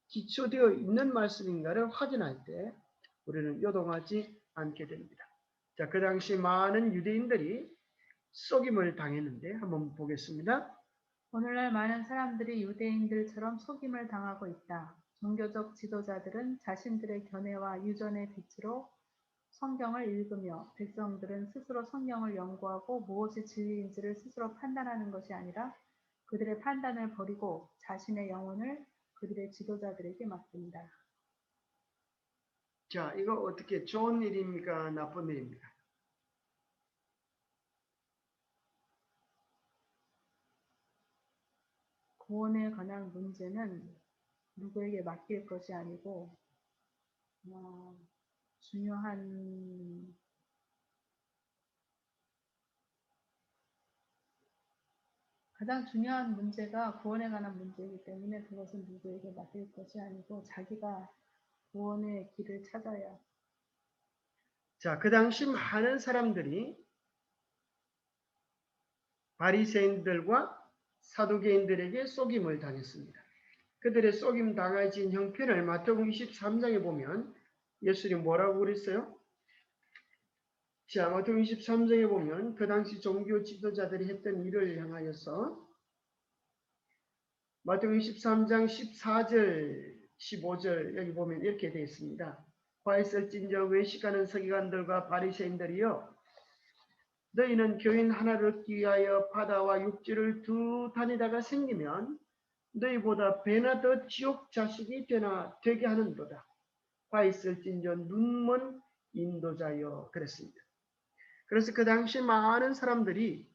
기초되어 있는 말씀인가를 확인할 때 우리는 요동하지 않게 됩니다. 자, 그 당시 많은 유대인들이 속임을 당했는데 한번 보겠습니다.
오늘날 많은 사람들이 유대인들처럼 속임을 당하고 있다. 종교적 지도자들은 자신들의 견해와 유전의 빛으로 성경을 읽으며 백성들은 스스로 성경을 연구하고 무엇이 진리인지를 스스로 판단하는 것이 아니라 그들의 판단을 버리고 자신의 영혼을 그들의 지도자들에게 맡긴다.
자, 이거 어떻게 좋은 일입니까? 나쁜 일입니까?
구원에 관한 문제는 누구에게 맡길 것이 아니고 중요한 가장 중요한 문제가 구원에 관한 문제이기 때문에 그것은 누구에게 맡길 것이 아니고 자기가 구원의 길을 찾아야.
자, 그 당시 많은 사람들이 바리새인들과 사두개인들에게 속임을 당했습니다. 그들의 속임 당해진 형편을 마태복음 23장에 보면 예수님 뭐라고 그랬어요? 자, 마태복음 23장에 보면 그 당시 종교 지도자들이 했던 일을 향하여서 마태복음 23장 14절, 15절 여기 보면 이렇게 되어 있습니다. 화 있을진저 외식하는 서기관들과 바리새인들이여 너희는 교인 하나를 얻기 위하여 바다와 육지를 두 다니다가 생기면 너희보다 배나 더 지옥 자식이 되게 하는도다. 화 있을진저 눈먼 인도자여 그랬습니다. 그래서 그 당시 많은 사람들이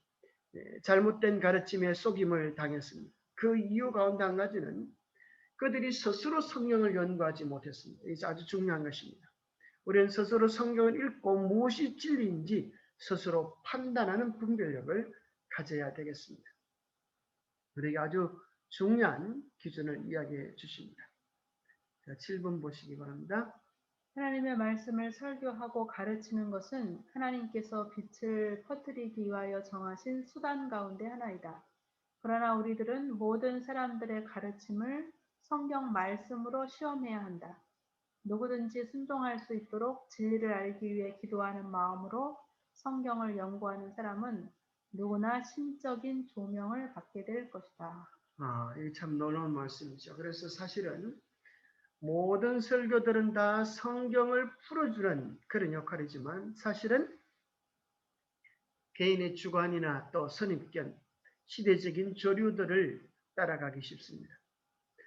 잘못된 가르침에 속임을 당했습니다. 그 이유 가운데 한 가지는 그들이 스스로 성경을 연구하지 못했습니다. 이게 아주 중요한 것입니다. 우리는 스스로 성경을 읽고 무엇이 진리인지 스스로 판단하는 분별력을 가져야 되겠습니다. 우리에게 아주 중요한 기준을 이야기해 주십니다. 자, 7번 보시기 바랍니다.
하나님의 말씀을 설교하고 가르치는 것은 하나님께서 빛을 퍼뜨리기 위하여 정하신 수단 가운데 하나이다. 그러나 우리들은 모든 사람들의 가르침을 성경 말씀으로 시험해야 한다. 누구든지 순종할 수 있도록 진리를 알기 위해 기도하는 마음으로 성경을 연구하는 사람은 누구나 신적인 조명을 받게 될 것이다.
이게 참 놀라운 말씀이죠. 그래서 사실은 모든 설교들은 다 성경을 풀어주는 그런 역할이지만 사실은 개인의 주관이나 또 선입견, 시대적인 조류들을 따라가기 쉽습니다.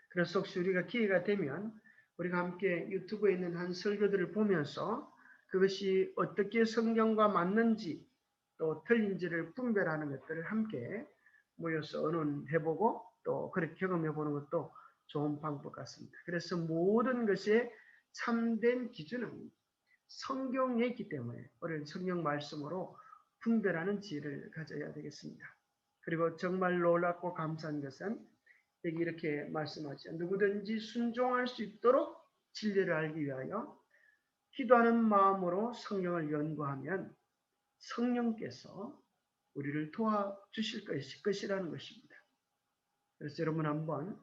그래서 혹시 우리가 기회가 되면 우리가 함께 유튜브에 있는 한 설교들을 보면서 그것이 어떻게 성경과 맞는지 또 틀린지를 분별하는 것들을 함께 모여서 의논해보고 또 그렇게 경험해보는 것도 좋은 방법 같습니다. 그래서 모든 것의 참된 기준은 성경에 있기 때문에 우리는 성경 말씀으로 분별하는 지혜를 가져야 되겠습니다. 그리고 정말 놀랍고 감사한 것은 여기 이렇게 말씀하죠. 누구든지 순종할 수 있도록 진리를 알기 위하여 기도하는 마음으로 성경을 연구하면 성령께서 우리를 도와주실 것이라는 것입니다. 그래서 여러분 한번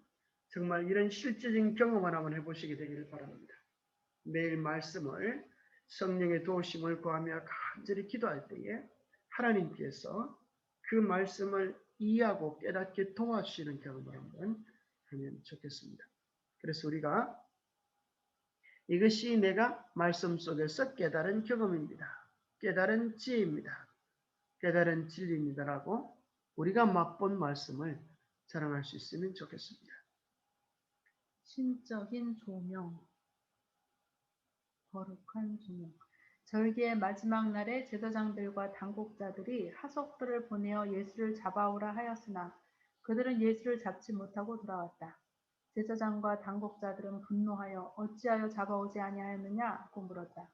정말 이런 실제적인 경험을 한번 해보시게 되기를 바랍니다. 매일 말씀을 성령의 도우심을 구하며 간절히 기도할 때에 하나님께서 그 말씀을 이해하고 깨닫게 도와주시는 경험을 한번 하면 좋겠습니다. 그래서 우리가 이것이 내가 말씀 속에서 깨달은 경험입니다. 깨달은 지혜입니다. 깨달은 진리입니다라고 우리가 맛본 말씀을 자랑할 수 있으면 좋겠습니다.
신적인 조명, 거룩한 조명. 절기의 마지막 날에 제사장들과 당국자들이 하석들을 보내어 예수를 잡아오라 하였으나 그들은 예수를 잡지 못하고 돌아왔다. 제사장과 당국자들은 분노하여 어찌하여 잡아오지 아니하였느냐고 물었다.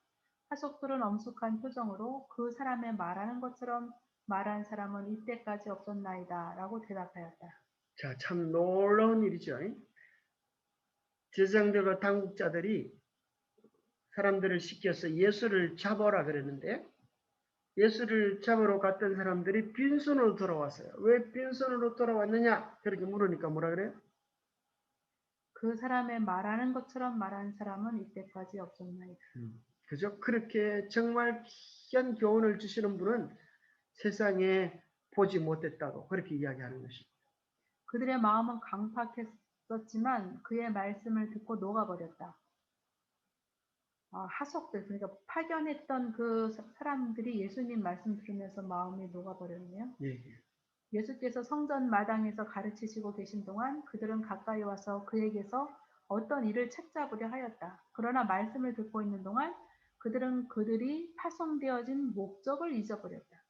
하석들은 엄숙한 표정으로 그 사람의 말하는 것처럼 말한 사람은 이때까지 없었나이다 라고 대답하였다.
자, 참 놀라운 일이죠. 제사장들과 당국자들이 사람들을 시켜서 예수를 잡아라 그랬는데 예수를 잡으러 갔던 사람들이 빈손으로 돌아왔어요. 왜 빈손으로 돌아왔느냐? 그렇게 물으니까 뭐라 그래요?
그 사람의 말하는 것처럼 말한 사람은 이때까지 없었나이다.
그죠? 그렇게 정말 귀한 교훈을 주시는 분은 세상에 보지 못했다고 그렇게 이야기하는 것입니다.
그들의 마음은 강팍했었지만 그의 말씀을 듣고 녹아버렸다. 하석들, 그러니까 파견했던 그 사람들이 예수님 말씀 들으면서 마음이 녹아버렸네요.
예.
예수께서 성전 마당에서 가르치시고 계신 동안 그들은 가까이 와서 그에게서 어떤 일을 책잡으려 하였다. 그러나 말씀을 듣고 있는 동안 그들이 파송되어진 목적을 잊어버렸다.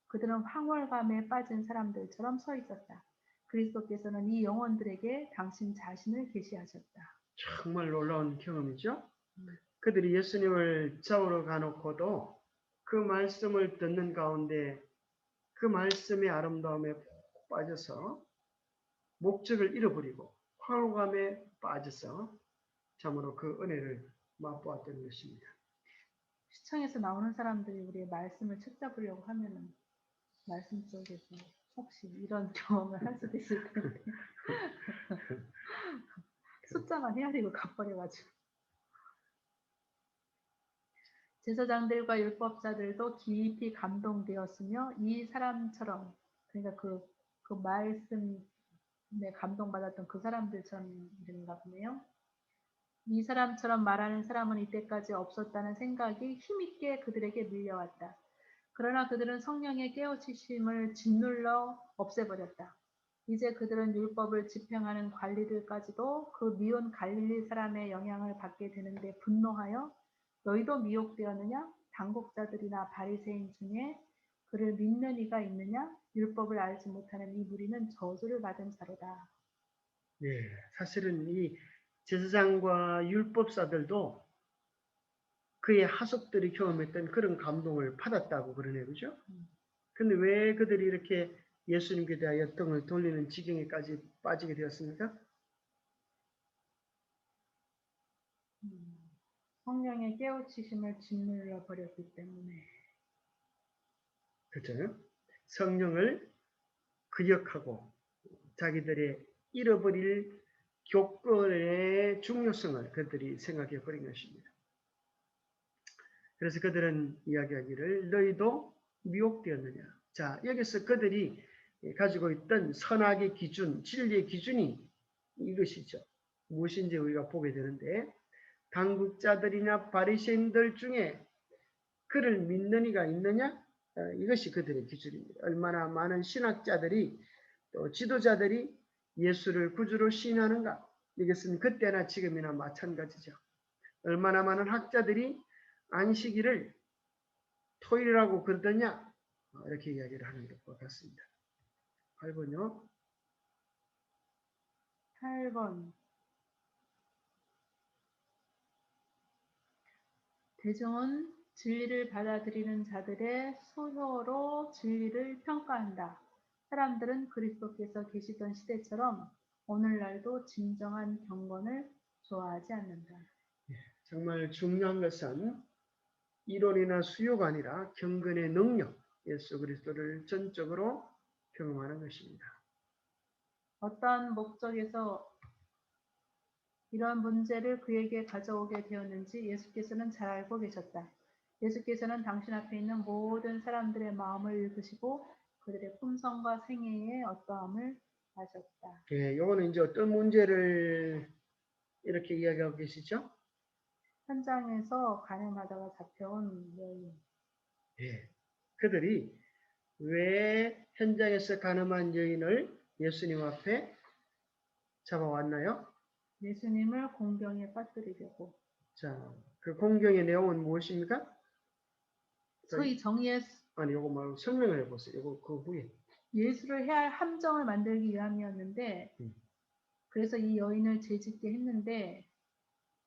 그들은 황홀감에 빠진 사람들처럼 서 있었다. 그리스도께서는 이 영혼들에게 당신 자신을 계시하셨다.
정말 놀라운 경험이죠. 그들이 예수님을 잡으러 가놓고도 그 말씀을 듣는 가운데 그 말씀의 아름다움에 빠져서 목적을 잃어버리고 황홀감에 빠져서 참으로 그 은혜를 맛보았던 것입니다.
시청에서 나오는 사람들이 우리의 말씀을 책잡으려고 하면은 말씀 속에서 혹시 이런 경험을 할 수도 있을 텐데 숫자만 헤아리고 가버려가지고. 제사장들과 율법자들도 깊이 감동되었으며 이 사람처럼, 그러니까 그 말씀에 감동받았던 그 사람들처럼 이런가 보네요. 이 사람처럼 말하는 사람은 이때까지 없었다는 생각이 힘있게 그들에게 밀려왔다. 그러나 그들은 성령의 깨우치심을 짓눌러 없애버렸다. 이제 그들은 율법을 집행하는 관리들까지도 그 미운 갈릴리 사람의 영향을 받게 되는데 분노하여 너희도 미혹되었느냐? 당국자들이나 바리새인 중에 그를 믿는 이가 있느냐? 율법을 알지 못하는 이 무리는 저주를 받은 자로다.
예, 사실은 이 제사장과 율법사들도 그의 하속들이 경험했던 그런 감동을 받았다고 그러네요. 그죠? 근데 왜 그들이 이렇게 예수님께 대하여 등을 돌리는 지경에까지 빠지게 되었습니까?
성령의 깨우치심을 짓눌러 버렸기 때문에.
그렇죠? 성령을 기억하고 자기들의 잃어버릴 교권의 중요성을 그들이 생각해 버린 것입니다. 그래서 그들은 이야기하기를 너희도 미혹되었느냐. 자, 여기서 그들이 가지고 있던 선악의 기준, 진리의 기준이 이것이죠. 무엇인지 우리가 보게 되는데 당국자들이나 바리새인들 중에 그를 믿는 이가 있느냐? 이것이 그들의 기준입니다. 얼마나 많은 신학자들이 또 지도자들이 예수를 구주로 시인하는가? 이것은 그때나 지금이나 마찬가지죠. 얼마나 많은 학자들이 안식일을 토일이라고 그러더냐? 이렇게 이야기를 하는 것과 같습니다. 8번요.
8번. 대중은 진리를 받아들이는 자들의 수효로 진리를 평가한다. 사람들은 그리스도께서 계시던 시대처럼 오늘날도 진정한 경건을 좋아하지 않는다.
정말 중요한 것은 이론이나 수요가 아니라 경건의 능력, 예수 그리스도를 전적으로 경험하는 것입니다.
어떠한 목적에서 이런 문제를 그에게 가져오게 되었는지 예수께서는 잘 알고 계셨다. 예수께서는 당신 앞에 있는 모든 사람들의 마음을 읽으시고 그들의 품성과 생애의 어떠함을 아셨다.
예, 요거는 이제 어떤 문제를 이렇게 이야기하고 계시죠?
현장에서 간음하다가 잡혀온 여인.
예, 그들이 왜 현장에서 간음한 여인을 예수님 앞에 잡아왔나요?
예수님을 공경에 빠뜨리려고.
자, 그 공경의 내용은 무엇입니까?
소위 정의의
아니, 요거 말고 설명을 해보세요. 요거 그 후에.
예수를 해야 할 함정을 만들기 위함이었는데 그래서 이 여인을 죄짓게 했는데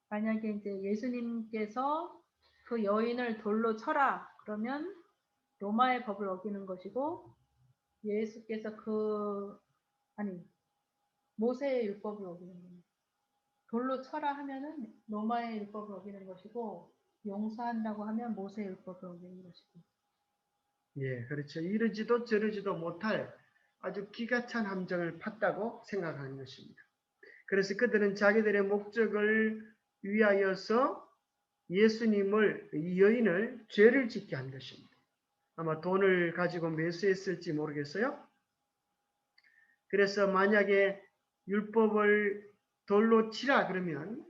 만약에 이제 예수님께서 그 여인을 돌로 쳐라 그러면 로마의 법을 어기는 것이고 예수께서 모세의 율법을 어기는 거예요. 돌로 쳐라 하면은 로마의 율법을 어기는 것이고 용서한다고 하면 모세의 율법을 어기는 것이고.
예, 그렇죠. 이러지도 저러지도 못할 아주 기가 찬 함정을 팠다고 생각하는 것입니다. 그래서 그들은 자기들의 목적을 위하여서 예수님을, 이 여인을 죄를 짓게 한 것입니다. 아마 돈을 가지고 매수했을지 모르겠어요. 그래서 만약에 율법을 돌로 치라 그러면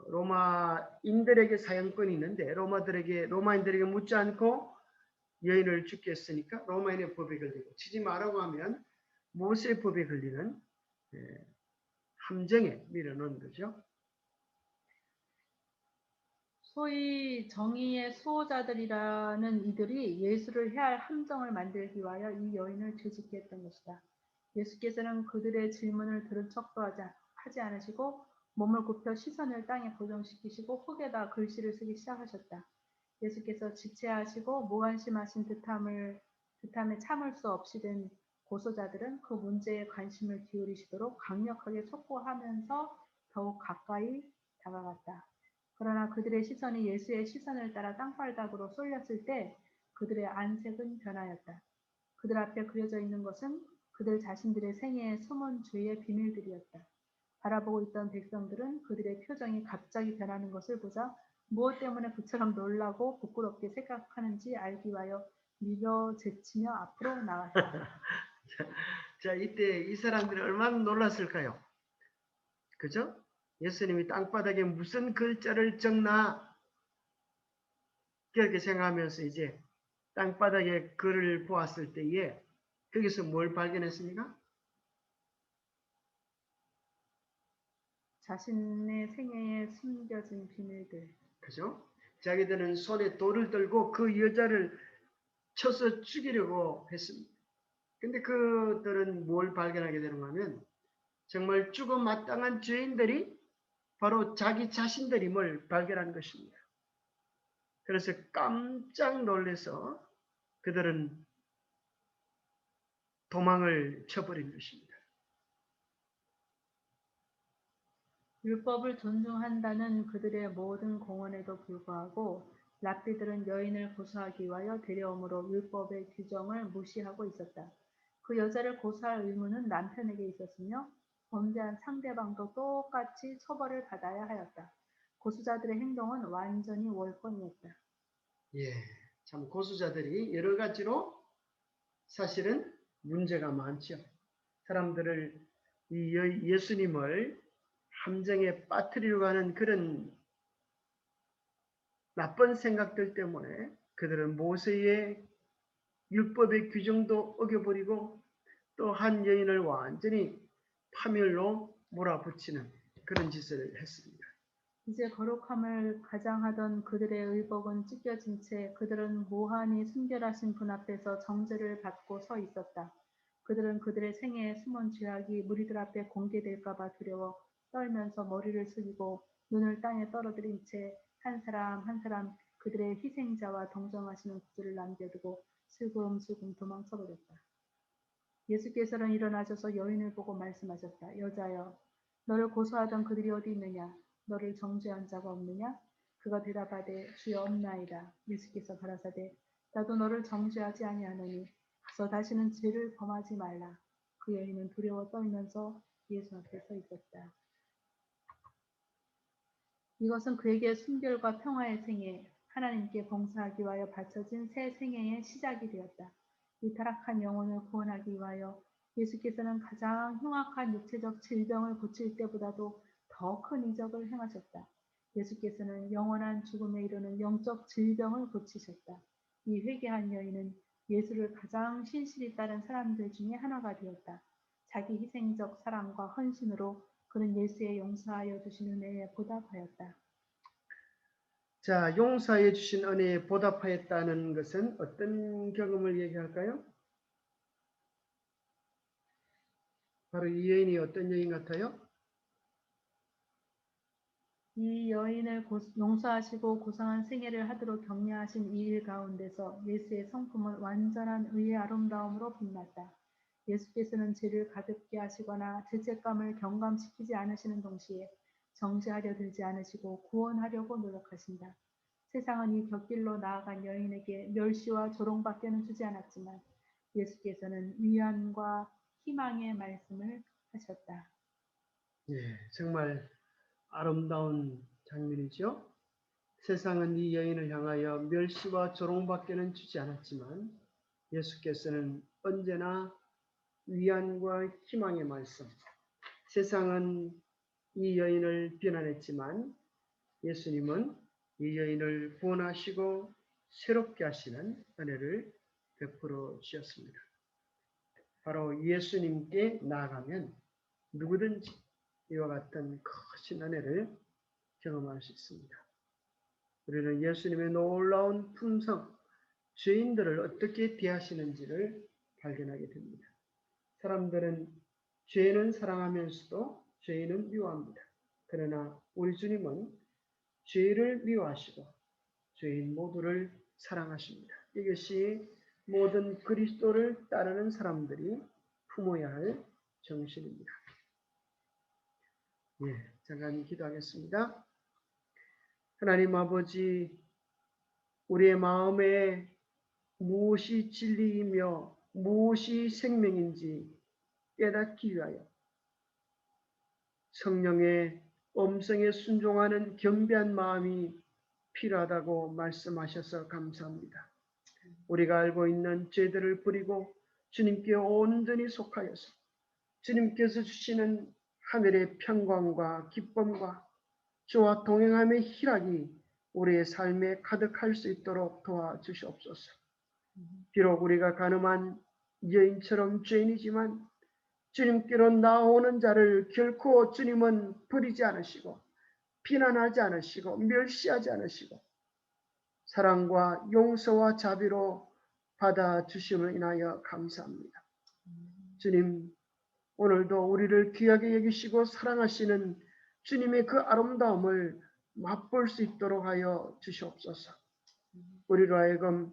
로마인들에게 사형권이 있는데 로마인들에게 묻지 않고 여인을 죽게 했으니까 로마인의 법에 걸리고 치지 말라고 하면 모세의 법에 걸리는 함정에 밀어넣은 거죠.
소위 정의의 수호자들이라는 이들이 예수를 해야 할 함정을 만들기 위하여 이 여인을 죄짓게 했던 것이다. 예수께서는 그들의 질문을 들은 척도 하지 않으시고 몸을 굽혀 시선을 땅에 고정시키시고 흙에다 글씨를 쓰기 시작하셨다. 예수께서 지체하시고 무관심하신 듯함에 참을 수 없이 된 고소자들은 그 문제에 관심을 기울이시도록 강력하게 촉구하면서 더욱 가까이 다가갔다. 그러나 그들의 시선이 예수의 시선을 따라 땅바닥으로 쏠렸을 때 그들의 안색은 변하였다. 그들 앞에 그려져 있는 것은 그들 자신들의 생애의 숨은 죄의 비밀들이었다. 바라보고 있던 백성들은 그들의 표정이 갑자기 변하는 것을 보자 무엇 때문에 그처럼 놀라고 부끄럽게 생각하는지 알기 위하여 밀어 제치며 앞으로 나갔다.
자, 이때 이 사람들이 얼마나 놀랐을까요? 그죠? 예수님이 땅바닥에 무슨 글자를 적나? 그렇게 생각하면서 이제 땅바닥에 글을 보았을 때에 거기서 뭘 발견했습니까?
자신의 생애에 숨겨진 비밀들.
그죠? 자기들은 손에 돌을 들고 그 여자를 쳐서 죽이려고 했습니다. 근데 그들은 뭘 발견하게 되는가 하면 정말 죽어 마땅한 죄인들이 바로 자기 자신들임을 발견한 것입니다. 그래서 깜짝 놀라서 그들은 도망을 쳐버린 것입니다.
율법을 존중한다는 그들의 모든 공언에도 불구하고 랍비들은 여인을 고소하기 위하여 데려옴으로 율법의 규정을 무시하고 있었다. 그 여자를 고소할 의무는 남편에게 있었으며 범죄한 상대방도 똑같이 처벌을 받아야 하였다. 고소자들의 행동은 완전히 월권이었다.
예, 참 고수자들이 여러 가지로 사실은 문제가 많죠. 사람들을 예수님을 함정에 빠뜨리려고 하는 그런 나쁜 생각들 때문에 그들은 모세의 율법의 규정도 어겨버리고 또 한 여인을 완전히 파멸로 몰아붙이는 그런 짓을 했습니다.
이제 거룩함을 가장하던 그들의 의복은 찢겨진 채 그들은 무한히 순결하신 분 앞에서 정죄를 받고 서 있었다. 그들은 그들의 생애에 숨은 죄악이 무리들 앞에 공개될까 봐 두려워 떨면서 머리를 숙이고 눈을 땅에 떨어뜨린 채 한 사람 한 사람 그들의 희생자와 동정하시는 구주를 남겨두고 슬금슬금 도망쳐버렸다. 예수께서는 일어나셔서 여인을 보고 말씀하셨다. 여자여, 너를 고소하던 그들이 어디 있느냐? 너를 정죄한 자가 없느냐? 그가 대답하되 주여 없나이다. 예수께서 가라사대 나도 너를 정죄하지 아니하노니 가서 다시는 죄를 범하지 말라. 그 여인은 두려워 떨면서 예수 앞에 서 있었다. 이것은 그에게 순결과 평화의 생애, 하나님께 봉사하기 위하여 바쳐진 새 생애의 시작이 되었다. 이 타락한 영혼을 구원하기 위하여 예수께서는 가장 흉악한 육체적 질병을 고칠 때보다도 더 큰 이적을 행하셨다. 예수께서는 영원한 죽음에 이르는 영적 질병을 고치셨다. 이 회개한 여인은 예수를 가장 신실히 따른 사람들 중에 하나가 되었다. 자기 희생적 사랑과 헌신으로 그는 예수의 용서하여 주신 은혜에 보답하였다.
자, 용서해 주신 은혜에 보답하였다는 것은 어떤 경험을 얘기할까요? 바로 이 여인이 어떤 여인 같아요?
이 여인을 용서하시고 고상한 생애를 하도록 격려하신 이 일 가운데서 예수의 성품은 완전한 의의 아름다움으로 빛났다. 예수께서는 죄를 가볍게 하시거나 죄책감을 경감시키지 않으시는 동시에 정죄하려 들지 않으시고 구원하려고 노력하신다. 세상은 이 곁길로 나아간 여인에게 멸시와 조롱밖에는 주지 않았지만 예수께서는 위안과 희망의 말씀을 하셨다.
예, 정말 아름다운 장면이죠. 세상은 이 여인을 향하여 멸시와 조롱밖에는 주지 않았지만 예수께서는 언제나 위안과 희망의 말씀, 세상은 이 여인을 비난했지만 예수님은 이 여인을 구원하시고 새롭게 하시는 은혜를 베풀어 주셨습니다. 바로 예수님께 나아가면 누구든지 이와 같은 크신 은혜를 경험할 수 있습니다. 우리는 예수님의 놀라운 품성, 죄인들을 어떻게 대하시는지를 발견하게 됩니다. 사람들은 죄인은 사랑하면서도 죄인은 미워합니다. 그러나 우리 주님은 죄를 미워하시고 죄인 모두를 사랑하십니다. 이것이 모든 그리스도를 따르는 사람들이 품어야 할 정신입니다. 예, 잠깐 기도하겠습니다. 하나님 아버지, 우리의 마음에 무엇이 진리이며 무엇이 생명인지 깨닫기 위하여 성령의 음성에 순종하는 겸비한 마음이 필요하다고 말씀하셔서 감사합니다. 우리가 알고 있는 죄들을 버리고 주님께 온전히 속하여서 주님께서 주시는 하늘의 평강과 기쁨과 주와 동행함의 희락이 우리의 삶에 가득할 수 있도록 도와주시옵소서. 비록 우리가 가늠한 여인처럼 죄인이지만 주님께로 나오는 자를 결코 주님은 버리지 않으시고 비난하지 않으시고 멸시하지 않으시고 사랑과 용서와 자비로 받아주심을 인하여 감사합니다. 주님, 오늘도 우리를 귀하게 여기시고 사랑하시는 주님의 그 아름다움을 맛볼 수 있도록 하여 주시옵소서. 우리로 하여금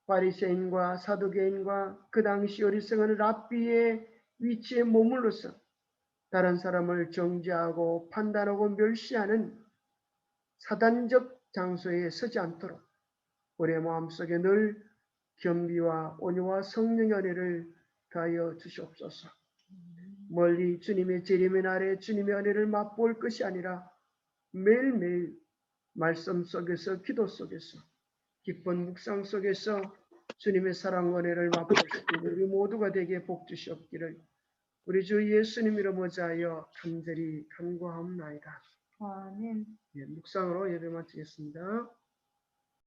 바리새인과 사두개인과 그 당시 어리석은 랍비의 위치에 머물러서 다른 사람을 정죄하고 판단하고 멸시하는 사단적 장소에 서지 않도록 우리의 마음속에 늘 겸비와 온유와 성령의 은혜를 더하여 주시옵소서. 멀리 주님의 재림의 날에 주님의 은혜를 맛볼 것이 아니라 매일매일 말씀 속에서 기도 속에서 기쁜 묵상 속에서 주님의 사랑 은혜를 맛볼 수 있는 우리 모두가 되게 복 주시옵기를 우리 주 예수님 이름으로 모자하여 간절히 간구하옵나이다.
아멘.
묵상으로 예배 마치겠습니다.